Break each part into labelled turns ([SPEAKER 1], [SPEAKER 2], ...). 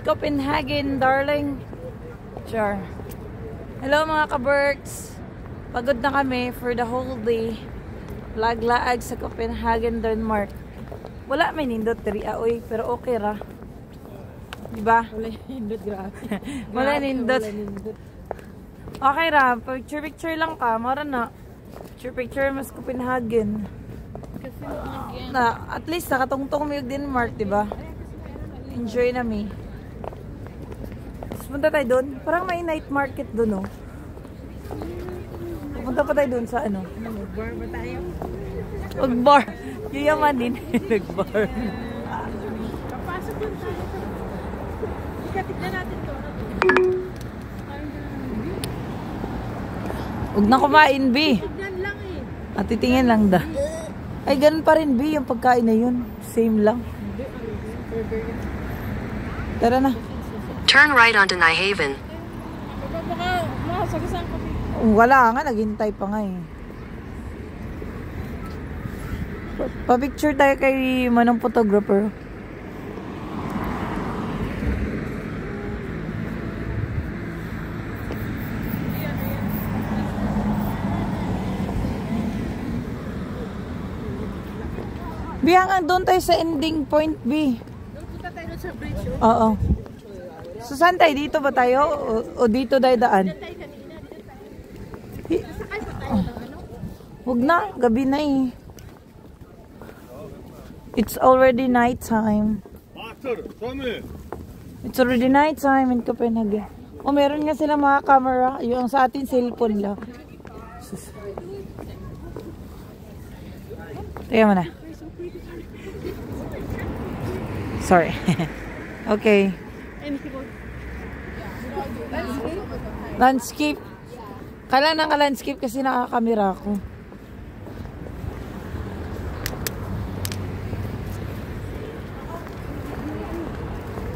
[SPEAKER 1] Copenhagen, darling. Sure. Hello mga ka-Berks. Pagod na kami for the whole day. Laglaag sa Copenhagen, Denmark. Wala may nindot diri aoy, pero okay ra. Diba?
[SPEAKER 2] Wala nindot, grabe.
[SPEAKER 1] Wala nindot. Okay ra, picture lang ka, mara na. Picture mas Copenhagen. Na, at least nakatungtong mo yung Denmark, diba? Enjoy na mi. Punta tayo doon. Parang may night market doon, oh. Punta pa tayo doon sa ano?
[SPEAKER 2] Mag-bar ba tayo?
[SPEAKER 1] Mag-bar. Yuyaman din. Nag-bar.
[SPEAKER 2] Papasok doon tayo. Tignan natin to.
[SPEAKER 1] Huwag na kumain, B.
[SPEAKER 2] Tignan lang eh.
[SPEAKER 1] At titingin lang da. Ay, ganun pa rin, B. Yung pagkain na yun. Same lang. Tara na.
[SPEAKER 3] Turn right onto Nyhaven.
[SPEAKER 2] Baka masagasaan ko.
[SPEAKER 1] Wala nga, naghintay pa nga eh. Pa-picture tayo kay manong photographer. B, hanggang doon tayo sa ending point, B.
[SPEAKER 2] Doon punta tayo sa bridge.
[SPEAKER 1] Oo. So, saan tayo? Dito ba tayo? O dito tayo daan?
[SPEAKER 2] Diyan tayo kanina. Dito tayo. Nasakay pa tayo ng ano?
[SPEAKER 1] Huwag na. Gabi na eh. It's already night time. It's already night time in Copenhagen. O, meron nga sila mga camera. Yung sa atin, cellphone lang. Tingnan mo na. Sorry. Okay. Landscape. Kala na landscape kasi nakakamera ko.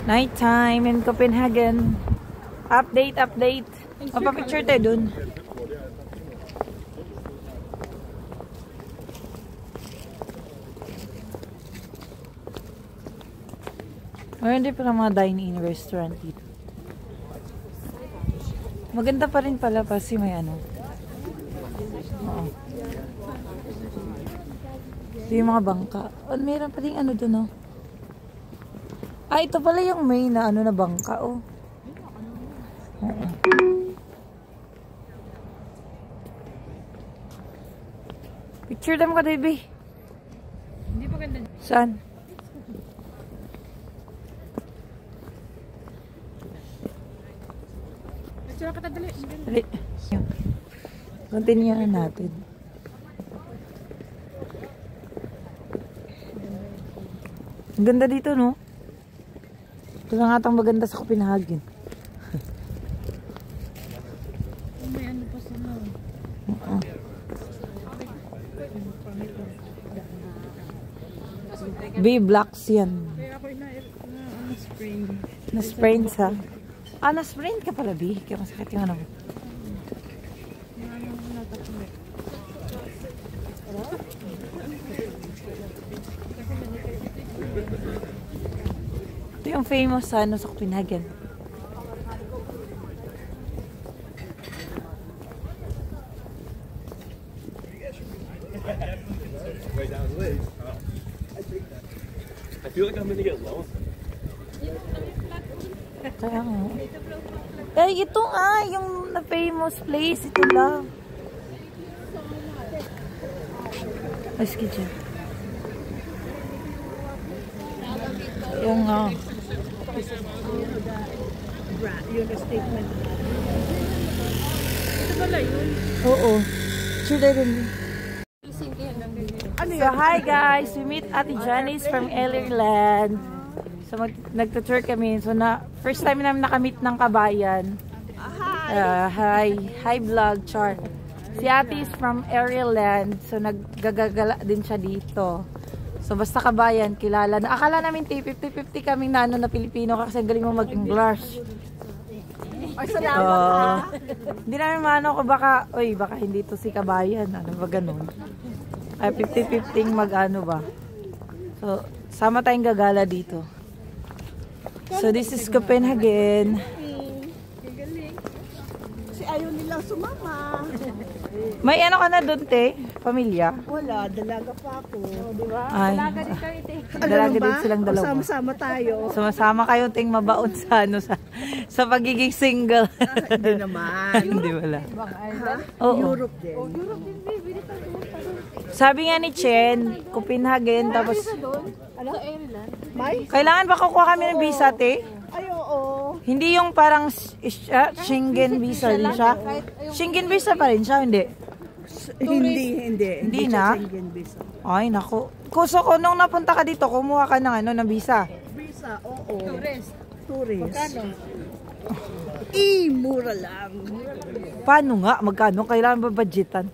[SPEAKER 1] Night time in Copenhagen. Update. Mapapicture tayo dun. Mayroon din pala mga dine-in restaurant dito. Maganda pa rin pala kasi may ano. Oo. Ito yung mga bangka. Oh, mayroon pa rin ano dun, oh. Ah, ito pala yung main na ano na bangka, oh. Oo. Picture them ka, baby.
[SPEAKER 2] Hindi pa ganda.
[SPEAKER 1] Saan?
[SPEAKER 2] Picture ka dali.
[SPEAKER 1] Dali. Continue na natin. Ang ganda dito, no? Ito lang atang maganda sa Copenhagen.
[SPEAKER 2] May ano pa sa mga.
[SPEAKER 1] B-blocks yan.
[SPEAKER 2] Kaya ako na-sprain.
[SPEAKER 1] Na-sprain sa? Ah, na-sprain ka pala, B. Kaya masakit yung ano mo. Ito yung famous sa ano sa Copenhagen.
[SPEAKER 4] I feel like I'm gonna get lost.
[SPEAKER 1] Kaya nga. Eh, ito nga, yung na-famous place. Ito lang. Mas kitchen. Yung nga.
[SPEAKER 2] Yung statement. Ito pala yun.
[SPEAKER 1] Oo. Sure tayo rin. So, hi guys! We meet Ate Janice from Ireland. So, nagtutour kami. So, first time namin nakamit ng kabayan. Hi vlog, Char. Si Ate is from Ireland. So, naggagagala din siya dito. So, basta kabayan, kilala. Akala namin 50-50 kaming na Pilipino kasi galing mo mag-English.
[SPEAKER 2] Ay, salamat.
[SPEAKER 1] Hindi namin maano ko baka hindi to si kabayan. Ano ba ganun? Ay, 50-50 mag-ano ba? So, sama tayong gagala dito. So this is Copenhagen.
[SPEAKER 2] Kasi ayaw nilang sumama.
[SPEAKER 1] May ano ka na doon, te? Pamilya?
[SPEAKER 2] Wala, dalaga pa ako. Diba?
[SPEAKER 1] Ay, dalaga din silang dalawa.
[SPEAKER 2] Sama-sama tayo.
[SPEAKER 1] Sumasama kayo ting mabaon sa ano sa pagiging single.
[SPEAKER 2] Hindi naman.
[SPEAKER 1] Hindi wala.
[SPEAKER 2] Ha?
[SPEAKER 1] Oo.
[SPEAKER 2] Europe din.
[SPEAKER 1] Sabi nga ni Chen, Copenhagen, tapos
[SPEAKER 2] Ano? May?
[SPEAKER 1] kailangan ba kukuha kami ng visa, te?
[SPEAKER 2] Ay, oo.
[SPEAKER 1] Hindi yung parang Schengen visa din siya? Schengen visa pa rin siya, hindi?
[SPEAKER 2] Hindi
[SPEAKER 1] na?
[SPEAKER 2] Schengen visa.
[SPEAKER 1] Ay, naku. Kuso ko, nung napunta ka dito, kumuha ka ng ano, ng visa.
[SPEAKER 2] Visa, oo. Tourist. Magkano? Mura lang.
[SPEAKER 1] Paano nga? Magkano? Kailangan ba budgetan?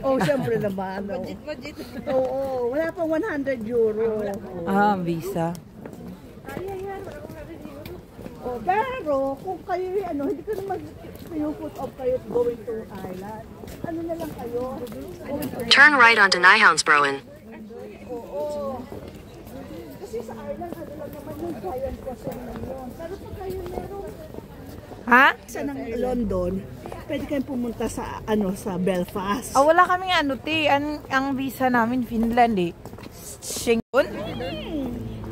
[SPEAKER 2] Oh, syempre naman. Budget. Oo, wala pang 100 euro.
[SPEAKER 1] Ah, visa.
[SPEAKER 2] Oh, pero kung kayo hindi ko naman yung put off kayo going to island. Ano na lang kayo?
[SPEAKER 3] Turn right onto Nyhavnsbroen.
[SPEAKER 2] Oo. Kasi sa island, ano lang naman yung giant question lang yun. Pero pag kayo meron
[SPEAKER 1] Ha?
[SPEAKER 2] sa ng London, pwede kayong pumunta sa sa Belfast.
[SPEAKER 1] Ah, wala kaming ano, te. Ang visa namin, Finland eh. Schengen?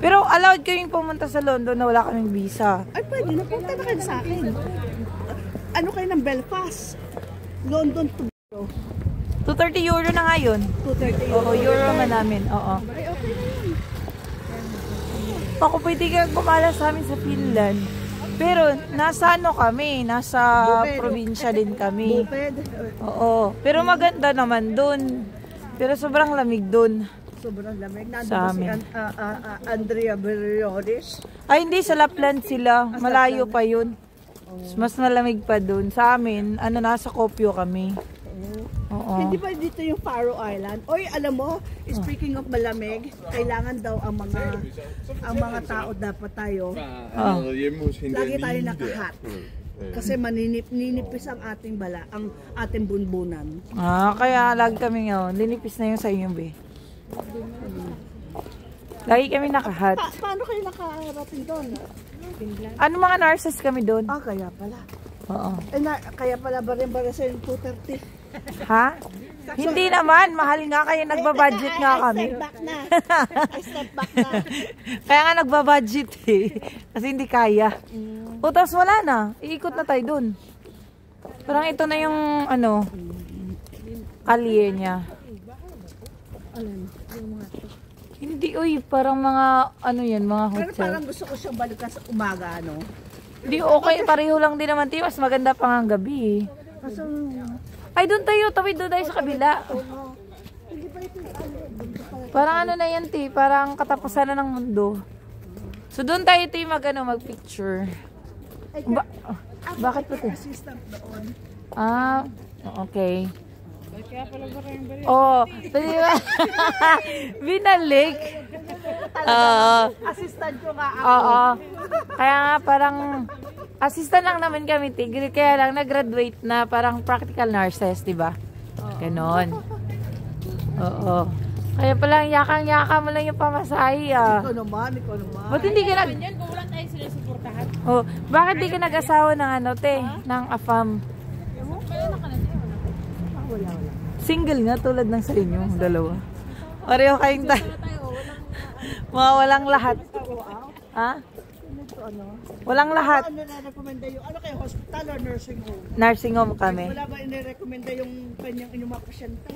[SPEAKER 1] Pero allowed kaming pumunta sa London na wala kaming visa.
[SPEAKER 2] Ay, pwede na punta na kayo sa akin. Ano kayo ng Belfast? London to
[SPEAKER 1] 230 euro na nga yun.
[SPEAKER 2] 230
[SPEAKER 1] Oo, euro na namin. Oo.
[SPEAKER 2] Ay, okay na yun.
[SPEAKER 1] Ako pwede ka kumala sa amin sa Finland. Pero nasa ano kami, nasa
[SPEAKER 2] Bukid.
[SPEAKER 1] probinsya din kami.
[SPEAKER 2] Bukid.
[SPEAKER 1] Oo. Pero maganda naman dun. Pero sobrang lamig dun.
[SPEAKER 2] Sobrang lamig. Nandun
[SPEAKER 1] Sa
[SPEAKER 2] ba si
[SPEAKER 1] amin.
[SPEAKER 2] Andrea Berioris?
[SPEAKER 1] Ay, hindi. Sa Lapland sila. Malayo pa yun. Mas malamig pa dun. Sa amin, nasa Kuopio kami. Oo.
[SPEAKER 2] Hindi ba dito yung Faroe Island? Oy, alam mo, speaking of malamig, kailangan daw ang mga tao dapat tayo. Lagi tayo nakahat. Kasi ninipis ang ating ang ating bunbunan.
[SPEAKER 1] Ah, kaya lagi kami ngayon. Linipis na yung sa inyo, be. Lagi kami nakahat.
[SPEAKER 2] Paano kayo nakarating doon?
[SPEAKER 1] Ano mga nurses kami doon?
[SPEAKER 2] Ah, kaya pala.
[SPEAKER 1] Oo.
[SPEAKER 2] Kaya pala ba rin sa 230?
[SPEAKER 1] Ha? Hindi naman. Mahal nga kaya nagbabudget nga kami.
[SPEAKER 2] I step back na.
[SPEAKER 1] Kaya nga nagbabudget eh. Kasi hindi kaya. O, tapos wala na. Iikot na tayo dun. Parang ito na yung kalye niya. Hindi, uy. Parang mga, yan, mga
[SPEAKER 2] Pero
[SPEAKER 1] hotel.
[SPEAKER 2] parang gusto ko siyang balikan sa umaga,
[SPEAKER 1] Hindi, okay. Pareho lang din naman. Mas maganda pa nga gabi.
[SPEAKER 2] Kaso,
[SPEAKER 1] Ay, doon tayo. Tawid doon tayo sa kabila. Parang ano na yan, ti. Parang katapusan na ng mundo. So, doon tayo, ti, mag-picture. Bakit po, ti?
[SPEAKER 2] assistant doon.
[SPEAKER 1] Ah, okay. Oh, di ba? Binalik.
[SPEAKER 2] Assistant ko nga ako.
[SPEAKER 1] Oo. Kaya nga parang assistant lang naman kami, tigil. Kaya lang nag-graduate na parang practical nurses, di ba? Ganon. Oo. Kaya palang yakang-yaka mo lang yung pamasahe, ah.
[SPEAKER 2] Ikaw naman.
[SPEAKER 1] Ba't hindi ka nag... Oh, bakit di ka nag-asawa ng ng AFAM?
[SPEAKER 2] Wala.
[SPEAKER 1] Single nga tulad ng sa inyo, dalawa. Pareho kayong mga walang lahat. Ha? Walang lahat.
[SPEAKER 2] Ano na-recommenda yung, kayo, hospital or nursing home?
[SPEAKER 1] Nursing home kami.
[SPEAKER 2] Wala ba inirekomenda yung kanyang inyong mga pasyente?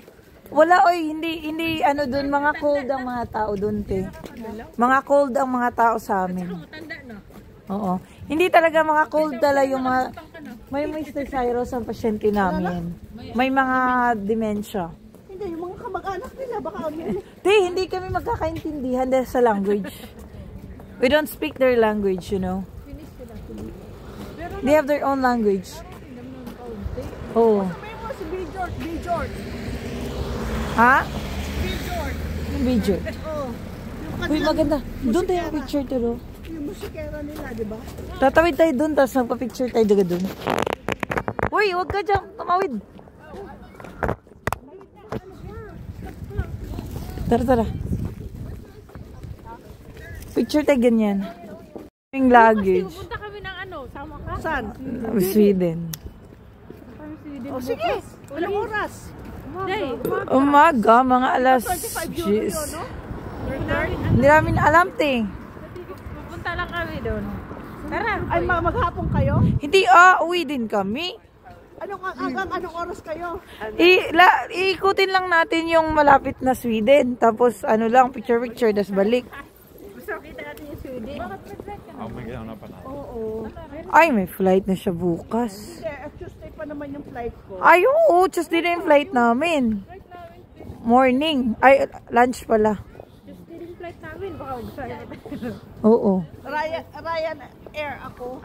[SPEAKER 1] Wala, oy, hindi doon, mga cold ang mga tao doon, te. Mga cold ang mga tao sa amin. Oo. Hindi talaga mga cold talaga yung mga, may Mr. Cyrus ang pasyente namin. May mga dementia.
[SPEAKER 2] Hindi, yung mga kamag-anak nila, baka
[SPEAKER 1] Te, hindi kami magkakaintindihan dahil sa language. We don't speak their language, you know. They have their own language. Oh.
[SPEAKER 2] may mo si B-George.
[SPEAKER 1] Ha?
[SPEAKER 2] B-George.
[SPEAKER 1] B-George.
[SPEAKER 2] Oh.
[SPEAKER 1] Uy, maganda. Doon tayo picture to, no?
[SPEAKER 2] Yung musikera nila, di ba?
[SPEAKER 1] Tatawid tayo doon, tapos magpa-picture tayo doon. Uy, huwag ka dyan. Tumawid. Tara. Picture tayo ganyan. Yung luggage.
[SPEAKER 5] Pupunta kami ng ano, sama ka?
[SPEAKER 2] Saan?
[SPEAKER 1] Sweden.
[SPEAKER 2] O sige, walang oras.
[SPEAKER 5] Day,
[SPEAKER 1] Umaga, mga alas
[SPEAKER 2] 25 euro
[SPEAKER 1] 10.
[SPEAKER 2] yun, no?
[SPEAKER 1] Hindi namin alam, ting.
[SPEAKER 5] pupunta lang kami doon. Tara.
[SPEAKER 2] Ay, maghapon kayo?
[SPEAKER 1] Hindi, uwi din kami.
[SPEAKER 2] Anong oras kayo?
[SPEAKER 1] Iikutin lang natin yung malapit na Sweden. Tapos, ano lang, picture-picture, das balik.
[SPEAKER 5] Gusto kita natin yung Sweden. Bakit may flight ka na?
[SPEAKER 2] Oo.
[SPEAKER 1] Ay, may flight na siya bukas.
[SPEAKER 2] Hindi, Tuesday pa naman yung flight ko.
[SPEAKER 1] Ay, oo, Tuesday na yung flight namin. Morning. Ay, lunch pala.
[SPEAKER 5] Tuesday yung flight namin. Baka magsaya kita.
[SPEAKER 1] Oo.
[SPEAKER 2] Ryan Air ako.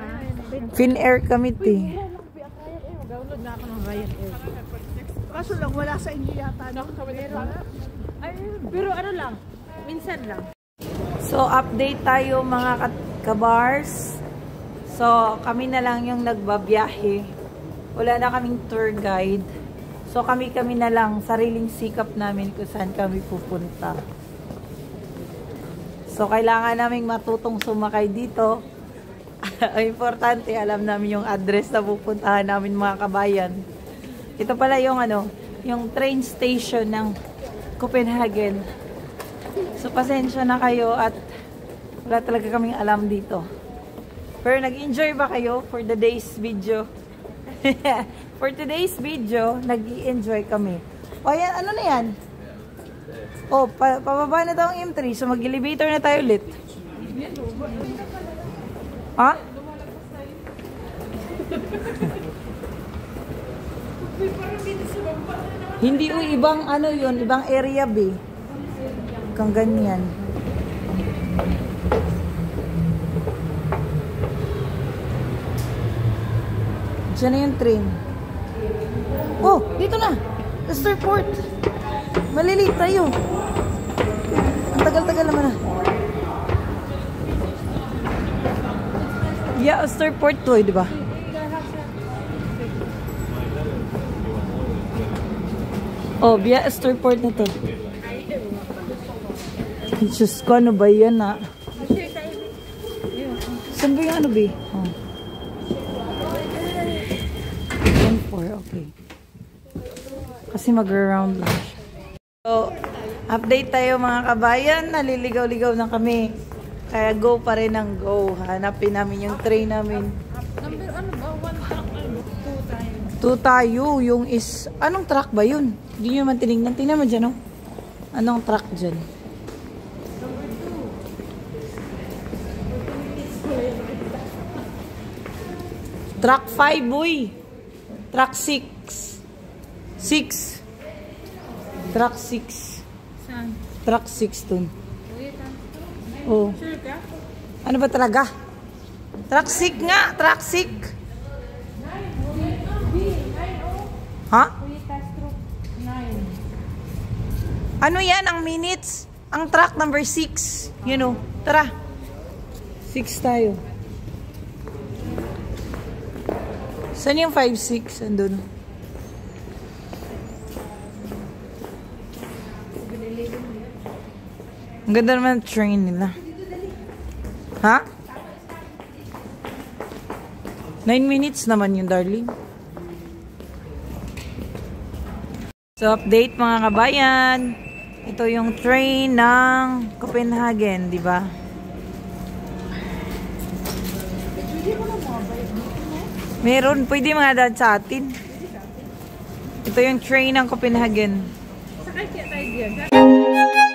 [SPEAKER 1] Finnair kami, ti.
[SPEAKER 5] Download na ako ng Ryan Air.
[SPEAKER 2] Kaso lang, wala sa inyo yata. No?
[SPEAKER 5] Ay, pero ano lang, minsan lang.
[SPEAKER 1] So, update tayo mga kabars. So, kami na lang yung nagbabiyahe. Wala na kaming tour guide. So, kami na lang, sariling sikap namin kung saan kami pupunta. So, kailangan naming matutong sumakay dito. Importante, alam namin yung address na pupuntahan namin mga kabayan. Ito pala yung yung train station ng Copenhagen. So, pasensya na kayo at wala talaga kaming alam dito. Pero nag-enjoy ba kayo for the day's video? For today's video, nag-i-enjoy kami. O yan, ano na yan? O, pababa na daw ang M3. So, mag-elevator na tayo ulit. Ha? Hindi ibang yun, ibang area B. Kang ganyan. Diyan na yung train. Oh, dito na. Westerport. Malilate tayo. Ang tagal-tagal naman na. Yeah, Westerport to, di ba? Oh, via Westerport na to. Diyos ko, ano ba yan ah? Saan ba yung B? Oh. 1-4, okay. Kasi mag-round lang siya. So, update tayo mga kabayan. Naliligaw-ligaw na kami. Kaya go pa rin ang go. Hanapin namin yung train namin.
[SPEAKER 5] Number ano ba? 1 truck ano?
[SPEAKER 1] 2 tayo. Yung is... Anong truck ba yun? Hindi nyo naman tinignan. Tingnan mo dyan, oh. Anong truck dyan? Truck 5, boy. Truck 6. 6. Truck 6.
[SPEAKER 5] Saan?
[SPEAKER 1] Truck 6 dun.
[SPEAKER 5] Wait,
[SPEAKER 1] Oh.
[SPEAKER 5] sure ka?
[SPEAKER 1] Ano ba talaga? Truck 6 nga. Truck 6. Ha? Ano yan ang minutes? Ang truck number 6. You know. Tara. 6 tayo. Saan yung 5-6? Andun. Ang ganda naman ang train nila. Ha? 9 minutes naman yun, darling. So, update mga kabayan. Ito yung train ng Copenhagen, di ba? Meron, pwede mga dad sa atin. Ito yung train ng Copenhagen.
[SPEAKER 5] Sakay kaya tayo dyan.